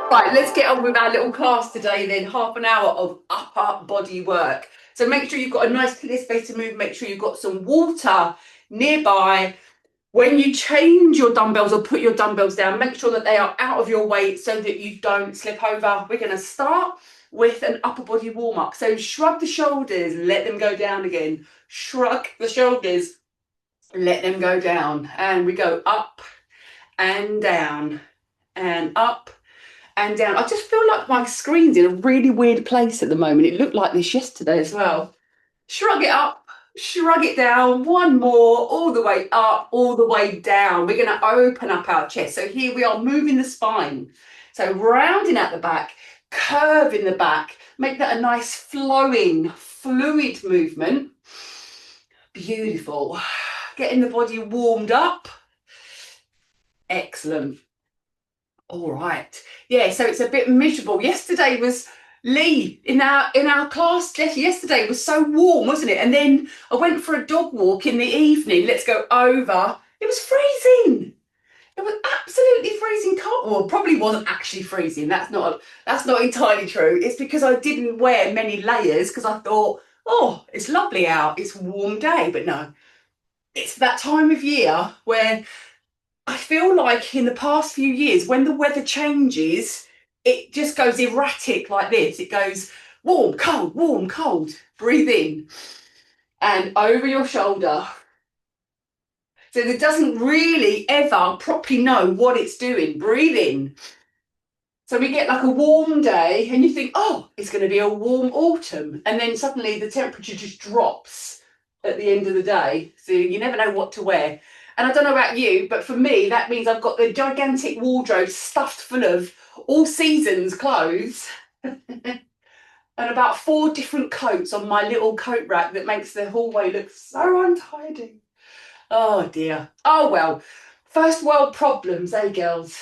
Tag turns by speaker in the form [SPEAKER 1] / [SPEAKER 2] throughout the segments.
[SPEAKER 1] Right, let's get on with our little class today then. Half an hour of upper body work. So make sure you've got a nice clear space to move. Make sure you've got some water nearby. When you change your dumbbells or put your dumbbells down, make sure that they are out of your way so that you don't slip over. We're going to start with an upper body warm up. So shrug the shoulders, let them go down again. Shrug the shoulders, let them go down. And we go up and down and up and down. I just feel like my screen's in a really weird place at the moment. It looked like this yesterday as well. Shrug it up, shrug it down. One more, all the way up, all the way down. We're going to open up our chest. So here we are moving the spine. So rounding at the back, curving the back. Make that a nice flowing, fluid movement. Beautiful. Getting the body warmed up. Excellent. All right. Yeah, so it's a bit miserable. Yesterday was Lee in our class. Yesterday was so warm, wasn't it? And then I went for a dog walk in the evening. Let's go over. It was freezing. It was absolutely freezing cold. Well, probably wasn't actually freezing. That's not entirely true. It's because I didn't wear many layers because I thought, oh, it's lovely out. It's a warm day. But no, it's that time of year where I feel like in the past few years, when the weather changes, it just goes erratic like this. It goes warm, cold, warm, cold. Breathe in and over your shoulder. So it doesn't really ever properly know what it's doing. Breathe in. So we get like a warm day and you think, oh, it's going to be a warm autumn. And then suddenly the temperature just drops at the end of the day. So you never know what to wear. And I don't know about you, but for me, that means I've got the gigantic wardrobe stuffed full of all seasons clothes and about 4 different coats on my little coat rack that makes the hallway look so untidy. Oh dear. Oh well. First world problems, eh, girls?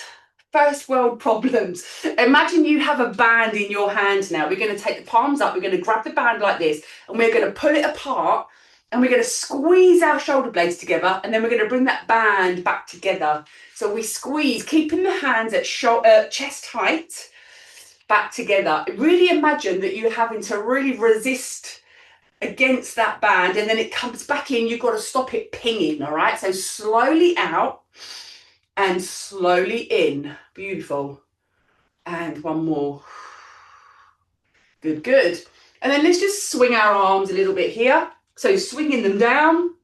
[SPEAKER 1] First world problems. Imagine you have a band in your hand now. We're going to take the palms up, we're going to grab the band like this, and we're going to pull it apart, and we're going to squeeze our shoulder blades together, and then we're going to bring that band back together. So we squeeze, keeping the hands at chest height, back together. Really imagine that you're having to really resist against that band, and then it comes back in. You've got to stop it pinging, all right? So slowly out and slowly in. Beautiful. And one more. Good, good. And then let's just swing our arms a little bit here. So swinging them down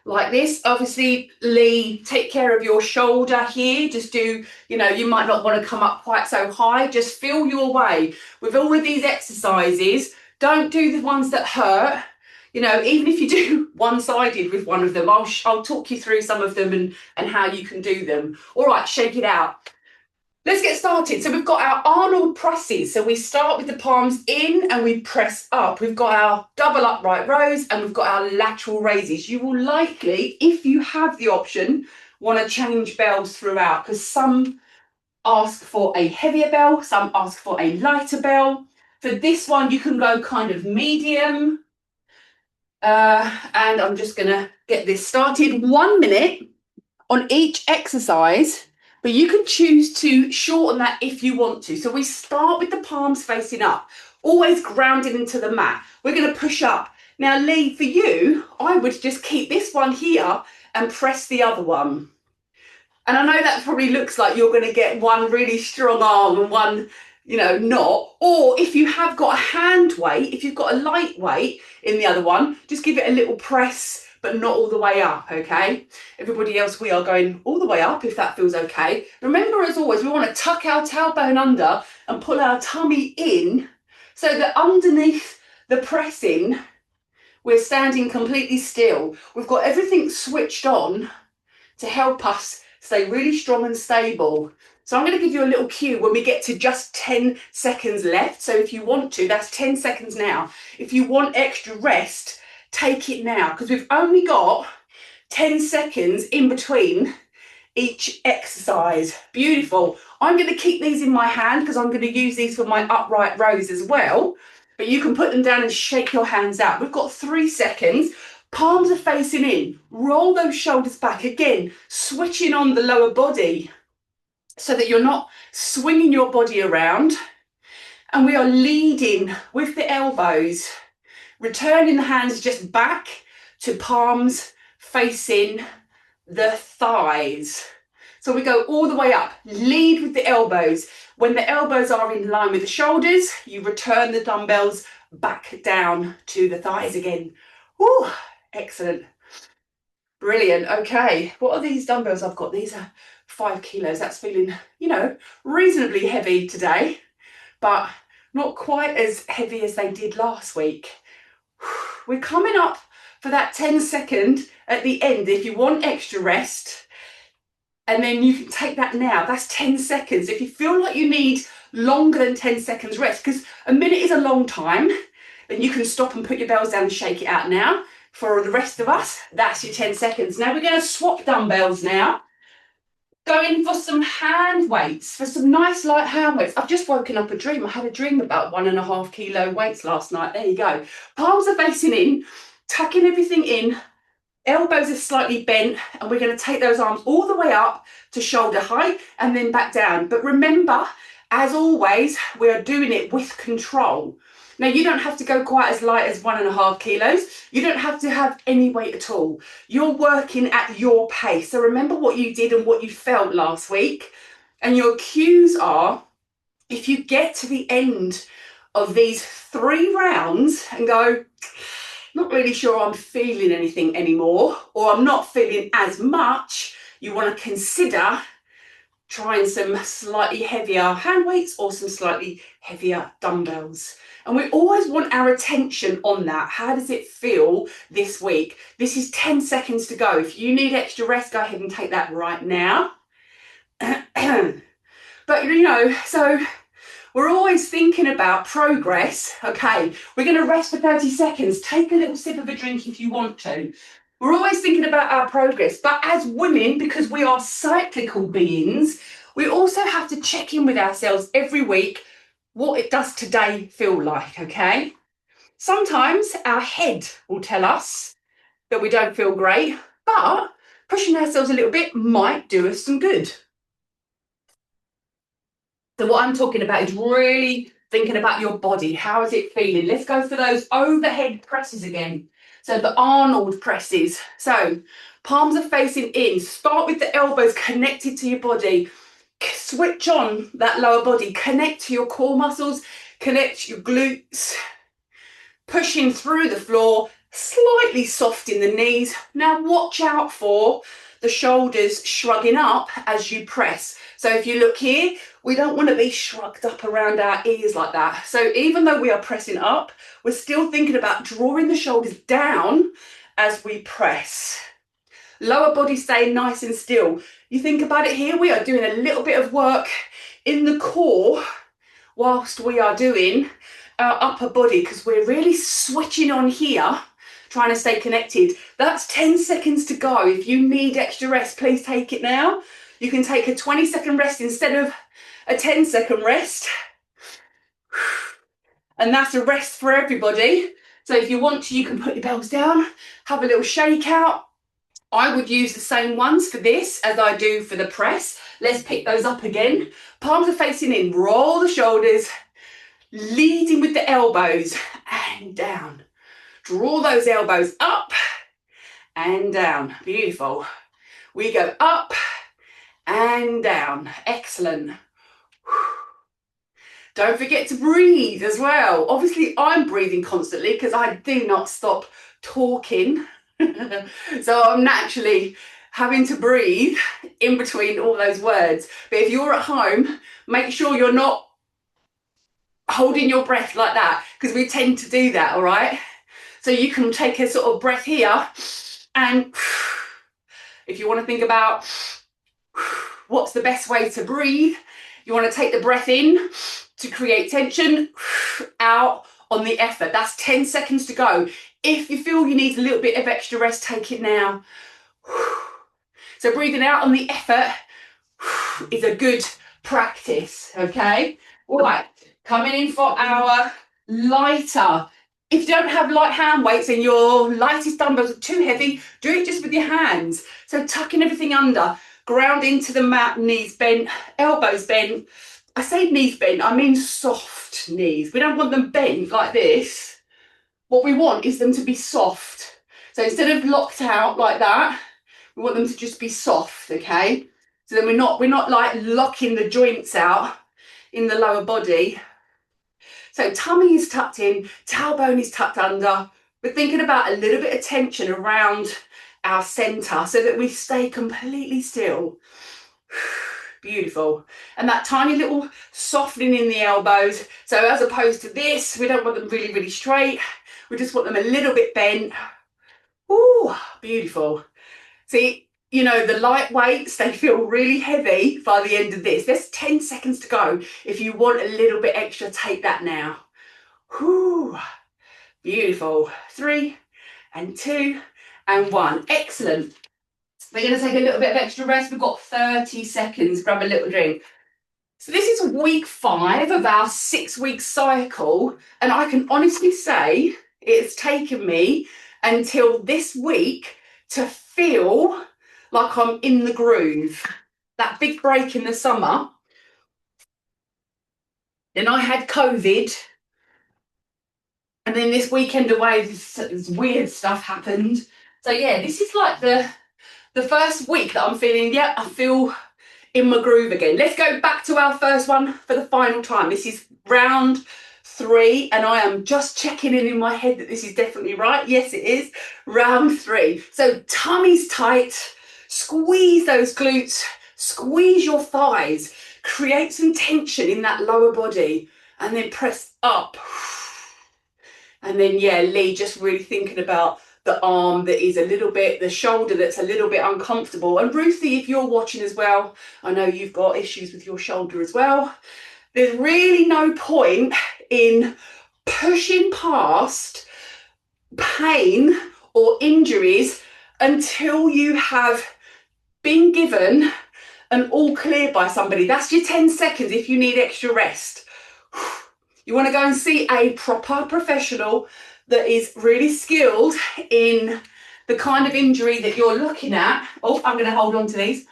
[SPEAKER 1] like this. Obviously, Lee, take care of your shoulder here. Just do, you might not want to come up quite so high. Just feel your way. With all of these exercises, don't do the ones that hurt. Even if you do one-sided with one of them, I'll talk you through some of them and how you can do them. All right, shake it out. Let's get started. So we've got our Arnold presses. So we start with the palms in and we press up. We've got our double upright rows and we've got our lateral raises. You will likely, if you have the option, want to change bells throughout because some ask for a heavier bell, some ask for a lighter bell. For this one, you can go kind of medium. And I'm just going to get this started. 1 minute on each exercise, but you can choose to shorten that if you want to. So we start with the palms facing up, always grounded into the mat. We're going to push up. Now, Lee, for you, I would just keep this one here and press the other one. And I know that probably looks like you're going to get one really strong arm and one not. Or if you have got a hand weight, if you've got a light weight in the other one, just give it a little press, but not all the way up, okay? Everybody else, we are going all the way up if that feels okay. Remember, as always, we want to tuck our tailbone under and pull our tummy in so that underneath the pressing, we're standing completely still. We've got everything switched on to help us stay really strong and stable. So I'm going to give you a little cue when we get to just 10 seconds left. So if you want to, that's 10 seconds now. If you want extra rest, take it now because we've only got 10 seconds in between each exercise. Beautiful. I'm going to keep these in my hand because I'm going to use these for my upright rows as well. But you can put them down and shake your hands out. We've got 3 seconds. Palms are facing in. Roll those shoulders back. Again, switching on the lower body. so that you're not swinging your body around. And we are leading with the elbows, returning the hands just back to palms facing the thighs. So we go all the way up, lead with the elbows. When the elbows are in line with the shoulders, you return the dumbbells back down to the thighs again. Whew, excellent. Brilliant. Okay, what are these dumbbells I've got? These are 5 kilos. That's feeling, reasonably heavy today, but not quite as heavy as they did last week. We're coming up for that 10-second at the end. If you want extra rest, and then you can take that now. That's 10 seconds. If you feel like you need longer than 10 seconds rest, because a minute is a long time, then you can stop and put your bells down and shake it out now. For the rest of us, that's your 10 seconds. Now we're going to swap dumbbells now. Going for some hand weights, for some nice light hand weights. I've just woken up a dream. I had a dream about 1.5 kilo weights last night. There you go. Palms are facing in, tucking everything in. Elbows are slightly bent, and we're going to take those arms all the way up to shoulder height and then back down. But remember, as always, we are doing it with control. Now, you don't have to go quite as light as 1.5 kilos. You don't have to have any weight at all. You're working at your pace. So remember what you did and what you felt last week. And your cues are, if you get to the end of these 3 rounds and go, not really sure I'm feeling anything anymore, or I'm not feeling as much, you want to consider trying some slightly heavier hand weights or some slightly heavier dumbbells. And we always want our attention on that. How does it feel this week? This is 10 seconds to go. If you need extra rest, go ahead and take that right now. But so we're always thinking about progress. Okay, we're going to rest for 30 seconds. Take a little sip of a drink if you want to. We're always thinking about our progress. But as women, because we are cyclical beings, we also have to check in with ourselves every week. What it does today feel like, okay? Sometimes our head will tell us that we don't feel great, but pushing ourselves a little bit might do us some good. So what I'm talking about is really thinking about your body. How is it feeling? Let's go for those overhead presses again. So the Arnold presses. So palms are facing in. Start with the elbows connected to your body. Switch on that lower body. Connect to your core muscles. Connect your glutes. Pushing through the floor. Slightly soft in the knees. Now watch out for the shoulders shrugging up as you press. So if you look here, we don't want to be shrugged up around our ears like that. So even though we are pressing up, we're still thinking about drawing the shoulders down as we press. Lower body staying nice and still. You think about it here, we are doing a little bit of work in the core whilst we are doing our upper body, because we're really switching on here, trying to stay connected. That's 10 seconds to go. If you need extra rest, please take it now. You can take a 20-second rest instead of a 10-second rest. And that's a rest for everybody. So if you want to, you can put your bells down, have a little shake out. I would use the same ones for this as I do for the press. Let's pick those up again. Palms are facing in, roll the shoulders, leading with the elbows and down. Draw those elbows up and down. Beautiful. We go up and down. Excellent. Don't forget to breathe as well. Obviously, I'm breathing constantly because I do not stop talking. So I'm naturally having to breathe in between all those words. But if you're at home, make sure you're not holding your breath like that, because we tend to do that, all right? So you can take a sort of breath here, and if you want to think about what's the best way to breathe, you want to take the breath in to create tension, out on the effort. That's 10 seconds to go. If you feel you need a little bit of extra rest, take it now. So breathing out on the effort is a good practice, okay? All right, coming in for our lighter. If you don't have light hand weights and your lightest dumbbells are too heavy, do it just with your hands. So tucking everything under, ground into the mat, knees bent, elbows bent. I say knees bent, I mean soft knees. We don't want them bent like this. What we want is them to be soft. So instead of locked out like that, we want them to just be soft, okay? So then we're not like locking the joints out in the lower body. So tummy is tucked in, tailbone is tucked under. We're thinking about a little bit of tension around our center so that we stay completely still. Beautiful. And that tiny little softening in the elbows. So as opposed to this, we don't want them really, really straight. We just want them a little bit bent. Ooh, beautiful. See, you know, the light weights, they feel really heavy by the end of this. There's 10 seconds to go. If you want a little bit extra, take that now. Whew. Beautiful. 3 and 2 and 1. Excellent. We're going to take a little bit of extra rest. We've got 30 seconds. Grab a little drink. So this is week 5 of our 6-week cycle. And I can honestly say it's taken me until this week to feel like I'm in the groove. That big break in the summer. Then I had COVID. And then this weekend away, this weird stuff happened. So yeah, this is like the first week that I'm feeling, yeah, I feel in my groove again. Let's go back to our first one for the final time. This is round 3, and I am just checking in my head that this is definitely right. Yes, it is. Round 3. So tummy's tight. Squeeze those glutes. Squeeze your thighs. Create some tension in that lower body, and then press up. And then, yeah, Lee, just really thinking about the arm that is a little bit, the shoulder that's a little bit uncomfortable. And Ruthie, if you're watching as well, I know you've got issues with your shoulder as well. There's really no point in pushing past pain or injuries until you have been given an all clear by somebody. That's your 10 seconds if you need extra rest. You want to go and see a proper professional that is really skilled in the kind of injury that you're looking at. Oh, I'm going to hold on to these.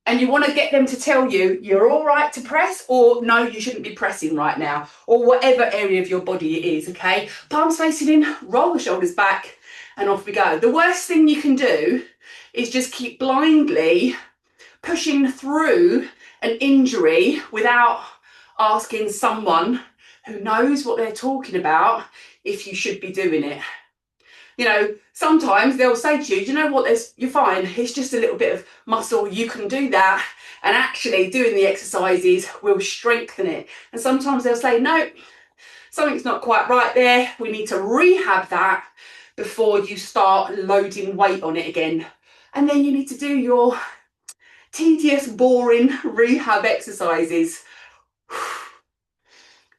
[SPEAKER 1] And you want to get them to tell you you're all right to press, or no, you shouldn't be pressing right now, or whatever area of your body it is, okay? Palms facing in, roll the shoulders back, and off we go. The worst thing you can do is just keep blindly pushing through an injury without asking someone who knows what they're talking about if you should be doing it. You know, sometimes they'll say to you, you know what, you're fine, it's just a little bit of muscle, you can do that, and actually doing the exercises will strengthen it. And sometimes they'll say, no, something's not quite right there, we need to rehab that before you start loading weight on it again. And then you need to do your tedious, boring rehab exercises.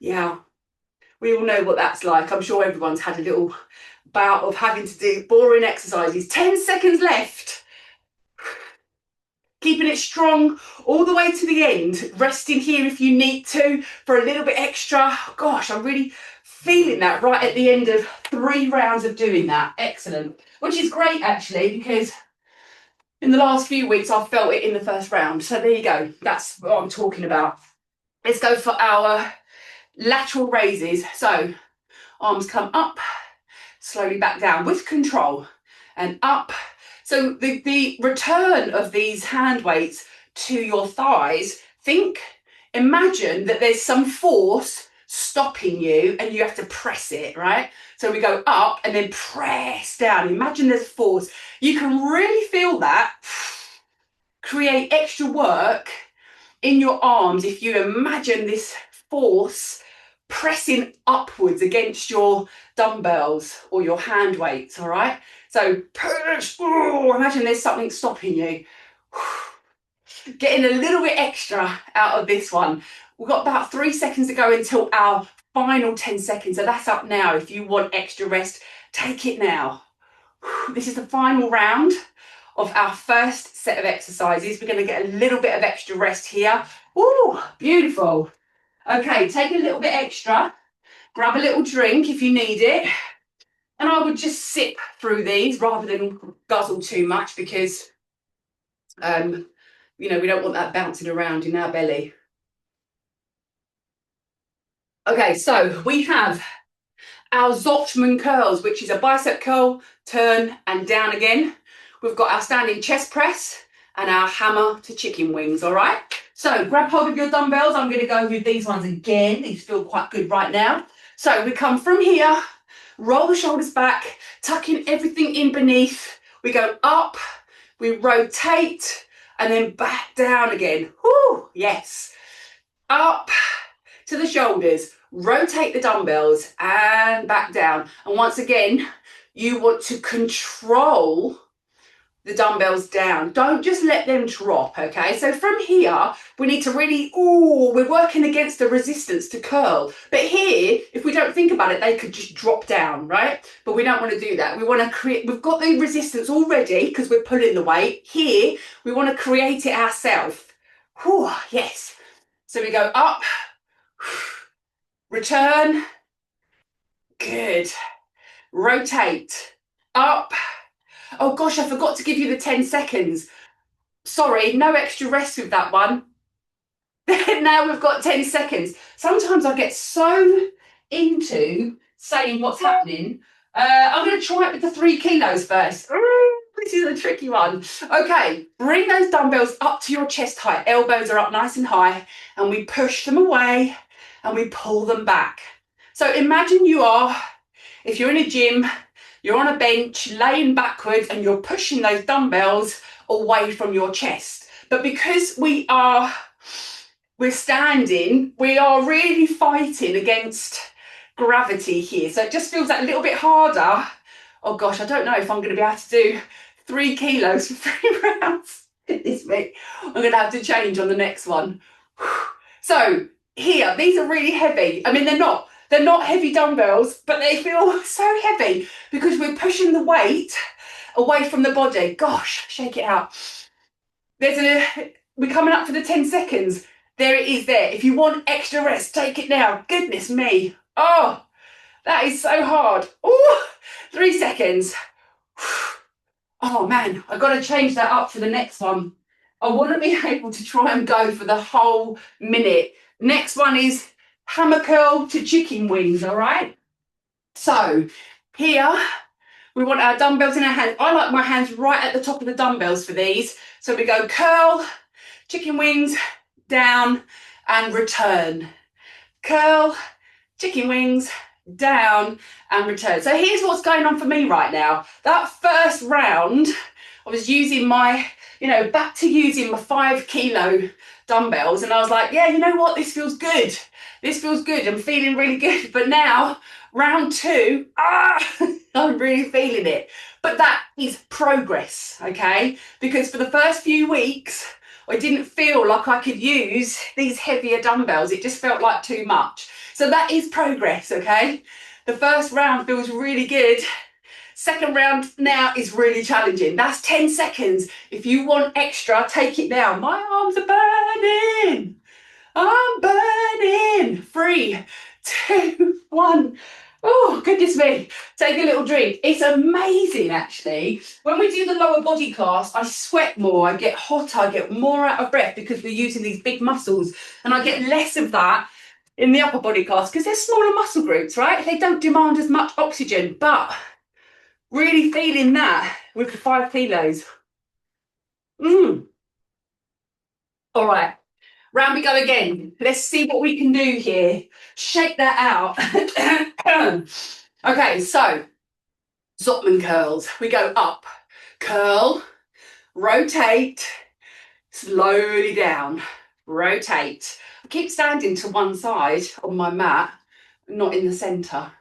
[SPEAKER 1] Yeah, we all know what that's like. I'm sure everyone's had a little bout of having to do boring exercises. 10 seconds left. Keeping it strong all the way to the end. Resting here if you need to for a little bit extra. Gosh, I'm really feeling that right at the end of 3 rounds of doing that. Excellent. Which is great actually, because in the last few weeks I've felt it in the first round. So there you go. That's what I'm talking about. Let's go for our lateral raises. So arms come up, slowly back down with control, and up. So the return of these hand weights to your thighs, imagine that there's some force stopping you and you have to press it, right? So we go up and then press down. Imagine there's force. You can really feel that. Create extra work in your arms if you imagine this force pressing upwards against your dumbbells or your hand weights, all right? So push, imagine there's something stopping you. Getting a little bit extra out of this one. We've got about 3 seconds to go until our final 10 seconds. So that's up now. If you want extra rest, take it now. This is the final round of our first set of exercises. We're going to get a little bit of extra rest here. Ooh, beautiful. Okay, take a little bit extra. Grab a little drink if you need it. And I would just sip through these rather than guzzle too much because, You know, we don't want that bouncing around in our belly. Okay, so we have our Zotman curls, which is a bicep curl, turn and down again. We've got our standing chest press and our hammer to chicken wings, all right? So grab hold of your dumbbells. I'm going to go with these ones again. These feel quite good right now. So we come from here, roll the shoulders back, tucking everything in beneath. We go up, we rotate, and then back down again. Whoo, yes. Up to the shoulders, rotate the dumbbells and back down. And once again, you want to control the dumbbells down. Don't just let them drop, okay? So from here, we need to really, we're working against the resistance to curl. But here, if we don't think about it, they could just drop down, right? But we don't want to do that. We want to create, we've got the resistance already because we're pulling the weight. Here, we want to create it ourselves. Yes. So we go up, return, good, rotate, up. Oh gosh, I forgot to give you the 10 seconds. Sorry, no extra rest with that one. Now we've got 10 seconds. Sometimes I get so into saying what's happening. I'm going to try it with the 3 kilos first. This is a tricky one. Okay, bring those dumbbells up to your chest height. Elbows are up nice and high, and we push them away and we pull them back. So imagine you are, if you're in a gym, you're on a bench, laying backwards, and you're pushing those dumbbells away from your chest. But because we're standing, we are really fighting against gravity here. So it just feels like a little bit harder. Oh gosh, I don't know if I'm going to be able to do 3 kilos for 3 rounds. Goodness me. I'm going to have to change on the next one. So here, these are really heavy. I mean, they're not heavy dumbbells, but they feel so heavy because we're pushing the weight away from the body. Gosh, shake it out. We're coming up for the 10 seconds. There it is there. If you want extra rest, take it now. Goodness me. Oh, that is so hard. Oh, 3 seconds. Oh man, I've got to change that up for the next one. I want to be able to try and go for the whole minute. Next one is hammer curl to chicken wings, all right? So here, we want our dumbbells in our hands. I like my hands right at the top of the dumbbells for these. So we go curl, chicken wings, down and return. Curl, chicken wings, down and return. So here's what's going on for me right now. That first round, I was using my, back to using my 5 kilo dumbbells, and I was like, yeah, you know what, this feels good. This feels good. I'm feeling really good. But now, round 2, I'm really feeling it. But that is progress, okay? Because for the first few weeks, I didn't feel like I could use these heavier dumbbells. It just felt like too much. So that is progress, okay? The first round feels really good. Second round now is really challenging. That's 10 seconds. If you want extra, take it now. My arms are burning. I'm burning. 3, 2, 1. Oh, goodness me. Take a little drink. It's amazing, actually. When we do the lower body class, I sweat more. I get hotter. I get more out of breath because we're using these big muscles. And I get less of that in the upper body class because they're smaller muscle groups, right? They don't demand as much oxygen. But really feeling that with the 5 kilos. All right. Round we go again. Let's see what we can do here. Shake that out. Okay, so Zotman curls. We go up, curl, rotate, slowly down, rotate. I keep standing to one side on my mat, not in the centre.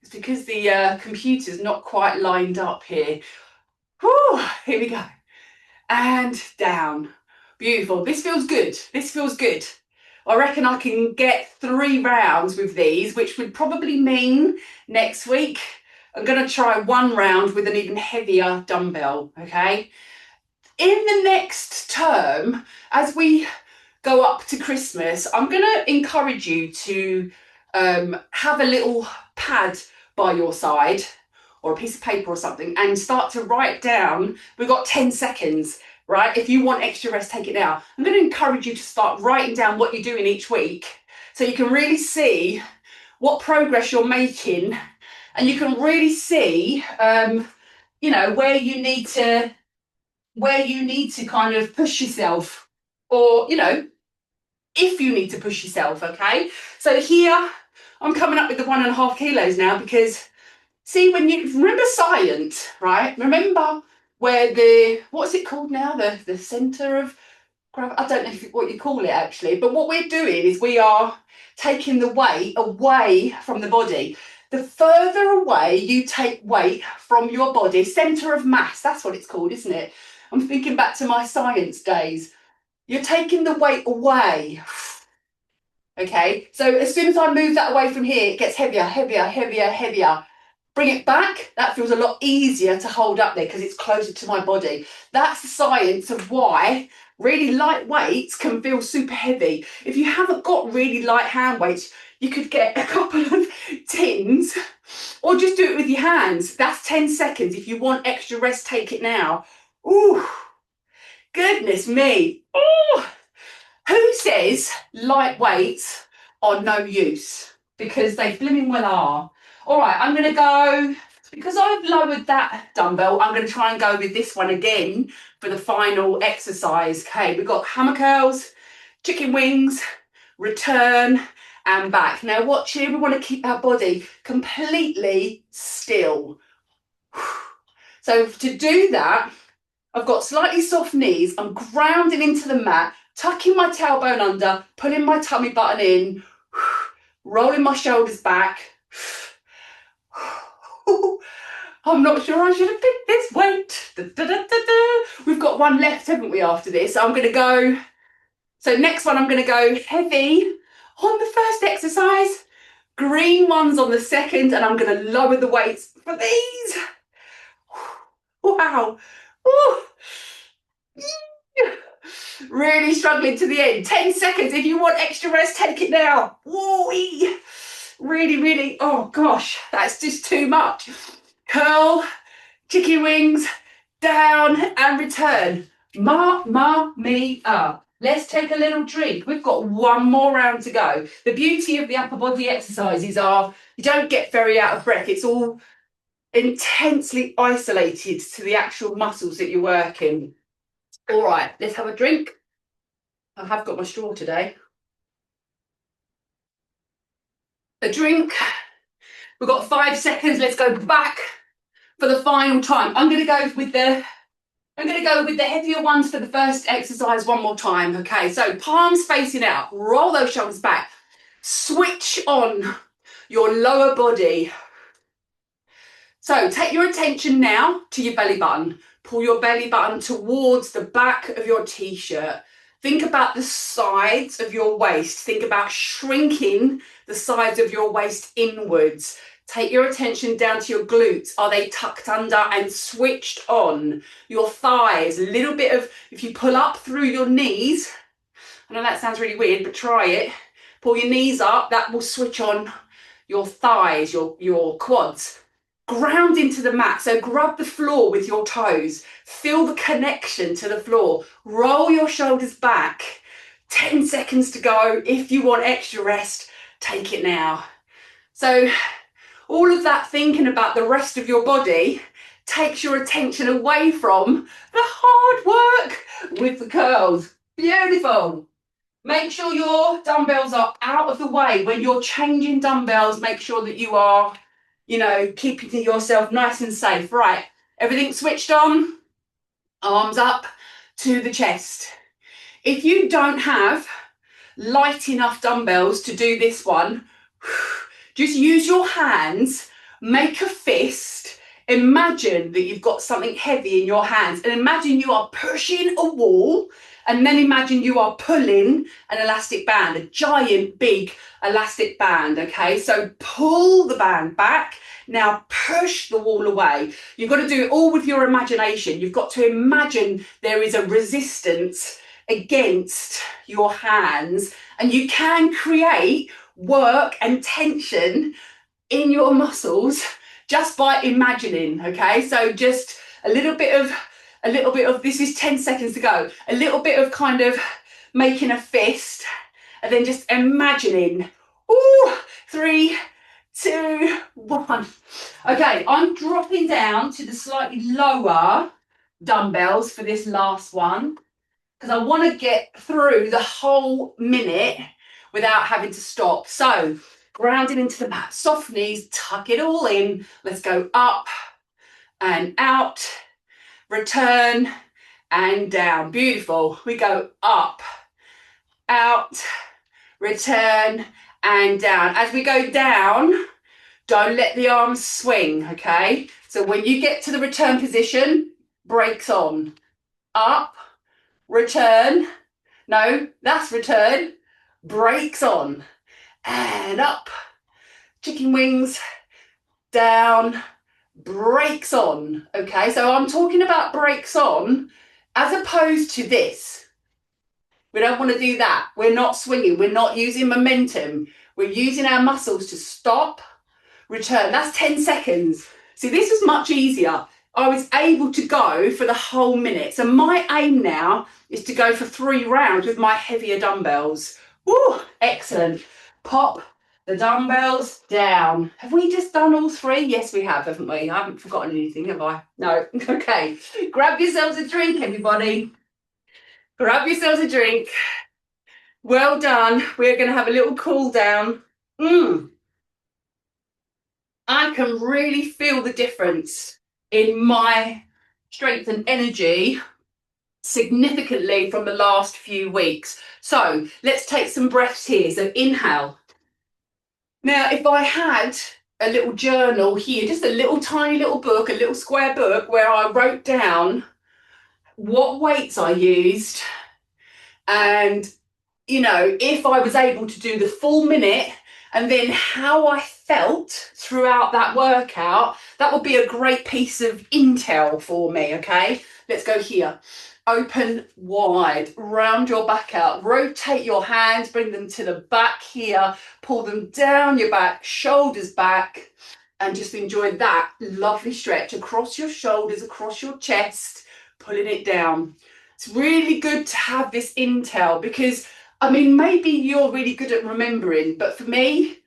[SPEAKER 1] It's because the computer's not quite lined up here. Whew, here we go. And down. Beautiful. This feels good. This feels good. I reckon I can get 3 rounds with these, which would probably mean next week I'm going to try 1 round with an even heavier dumbbell, okay? In the next term, as we go up to Christmas, I'm going to encourage you to have a little pad by your side or a piece of paper or something and start to write down. We've got 10 seconds. right? If you want extra rest, take it now. I'm going to encourage you to start writing down what you're doing each week so you can really see what progress you're making, and you can really see, where you need to kind of push yourself, or, if you need to push yourself, okay? So here, I'm coming up with the 1.5 kilos now because, see, when you remember science, right? Remember where what's it called now? The centre of gravity. I don't know what you call it actually, but what we're doing is we are taking the weight away from the body. The further away you take weight from your body, centre of mass, that's what it's called, isn't it? I'm thinking back to my science days. You're taking the weight away. Okay, so as soon as I move that away from here, it gets heavier, heavier, heavier, heavier. Bring it back, that feels a lot easier to hold up there because it's closer to my body. That's the science of why really light weights can feel super heavy. If you haven't got really light hand weights, you could get a couple of tins or just do it with your hands. That's 10 seconds. If you want extra rest, take it now. Ooh, goodness me. Ooh. Who says light weights are no use? Because they blooming well are. All right, I'm going to go, because I've lowered that dumbbell, I'm going to try and go with this one again for the final exercise. Okay, we've got hammer curls, chicken wings, return and back. Now watch here, we want to keep our body completely still. So to do that, I've got slightly soft knees, I'm grounding into the mat, tucking my tailbone under, pulling my tummy button in, rolling my shoulders back. I'm not sure I should have picked this weight. Da, da, da, da, da. We've got one left, haven't we, after this? So I'm going to go, so next one I'm going to go heavy on the first exercise, green ones on the second, and I'm going to lower the weights for these. Wow. Ooh. Really struggling to the end. 10 seconds. If you want extra rest, take it now. Woo-wee. Really, really, oh gosh, that's just too much. Curl, chicken wings, down and return. Mamma mia. Let's take a little drink. We've got one more round to go. The beauty of the upper body exercises are you don't get very out of breath. It's all intensely isolated to the actual muscles that you're working. All right, let's have a drink. I have got my straw today. A drink. We've got 5 seconds. Let's go back for the final time. I'm going to go with the heavier ones for the first exercise one more time. Okay, so palms facing out. Roll those shoulders back. Switch on your lower body. So take your attention now to your belly button. Pull your belly button towards the back of your t-shirt. Think about the sides of your waist. Think about shrinking the sides of your waist inwards. Take your attention down to your glutes. Are they tucked under and switched on? Your thighs, a little bit of, if you pull up through your knees, I know that sounds really weird, but try it. Pull your knees up, that will switch on your thighs, your quads. Ground into the mat, so grab the floor with your toes. Feel the connection to the floor. Roll your shoulders back. 10 seconds to go. If you want extra rest, take it now. So all of that thinking about the rest of your body takes your attention away from the hard work with the curls. Beautiful. Make sure your dumbbells are out of the way. When you're changing dumbbells, make sure that you are, keeping yourself nice and safe. Right, everything switched on, arms up to the chest. If you don't have light enough dumbbells to do this one, just use your hands, make a fist, imagine that you've got something heavy in your hands, and imagine you are pushing a wall, and then imagine you are pulling an elastic band, a giant big elastic band, okay? So pull the band back, now push the wall away. You've got to do it all with your imagination. You've got to imagine there is a resistance against your hands, and you can create work and tension in your muscles just by imagining, okay? So just a little bit of a little bit of, this is 10 seconds to go, a little bit of kind of making a fist, and then just imagining, ooh, 3, 2, 1. Okay, I'm dropping down to the slightly lower dumbbells for this last one, because I want to get through the whole minute without having to stop. So grounding into the mat, soft knees, tuck it all in. Let's go up and out, return and down. Beautiful. We go up, out, return and down. As we go down, don't let the arms swing, okay? So when you get to the return position, brakes on. Up, return. No, that's return. Brakes on. And up. Chicken wings. Down. Brakes on. Okay, so I'm talking about brakes on as opposed to this. We don't want to do that. We're not swinging. We're not using momentum. We're using our muscles to stop, return. That's 10 seconds. See, this was much easier. I was able to go for the whole minute. So my aim now is to go for 3 rounds with my heavier dumbbells. Woo, excellent. Pop the dumbbells down. Have we just done all 3? Yes, we have, haven't we? I haven't forgotten anything, have I? No. Okay. Grab yourselves a drink, everybody. Grab yourselves a drink. Well done. We're going to have a little cool down. I can really feel the difference in my strength and energy significantly from the last few weeks. So let's take some breaths here. So inhale. Now, if I had a little journal here, just a little tiny little book, a little square book where I wrote down what weights I used, and, you know, if I was able to do the full minute and then how I felt throughout that workout, that would be a great piece of intel for me, okay? Let's go here. Open wide, round your back out, rotate your hands, bring them to the back here, pull them down your back, shoulders back, and just enjoy that lovely stretch across your shoulders, across your chest, pulling it down. It's really good to have this intel because, I mean, maybe you're really good at remembering, but for me,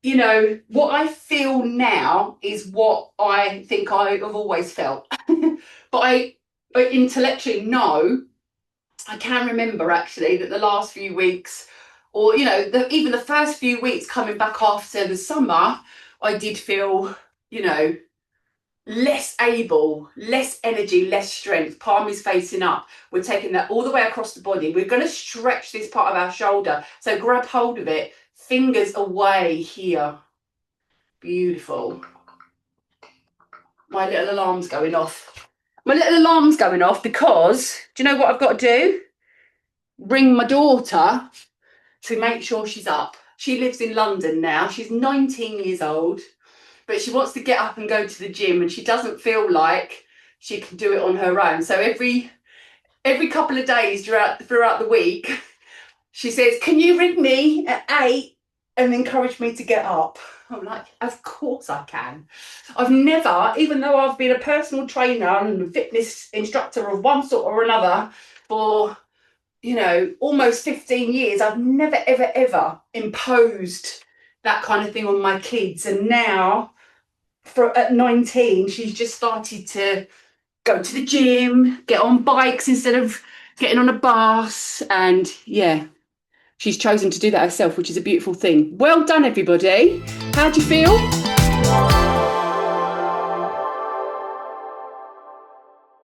[SPEAKER 1] you know, what I feel now is what I think I have always felt. But I intellectually know, I can remember actually that the last few weeks, or, you know, even the first few weeks coming back after the summer, I did feel, you know, less able, less energy, less strength. Palm is facing up. We're taking that all the way across the body. We're going to stretch this part of our shoulder. So grab hold of it. Fingers away here. Beautiful. My little alarm's going off. My little alarm's going off because, do you know what I've got to do? Ring my daughter to make sure she's up. She lives in London now. She's 19 years old. But she wants to get up and go to the gym, and she doesn't feel like she can do it on her own. So every couple of days throughout the week, she says, "Can you ring me at 8 and encourage me to get up?" I'm like, of course I can. I've never, even though I've been a personal trainer and a fitness instructor of one sort or another for, you know, almost 15 years, I've never, ever, ever imposed that kind of thing on my kids. And now, at 19, she's just started to go to the gym, get on bikes instead of getting on a bus. And yeah, she's chosen to do that herself, which is a beautiful thing. Well done, everybody. How do you feel?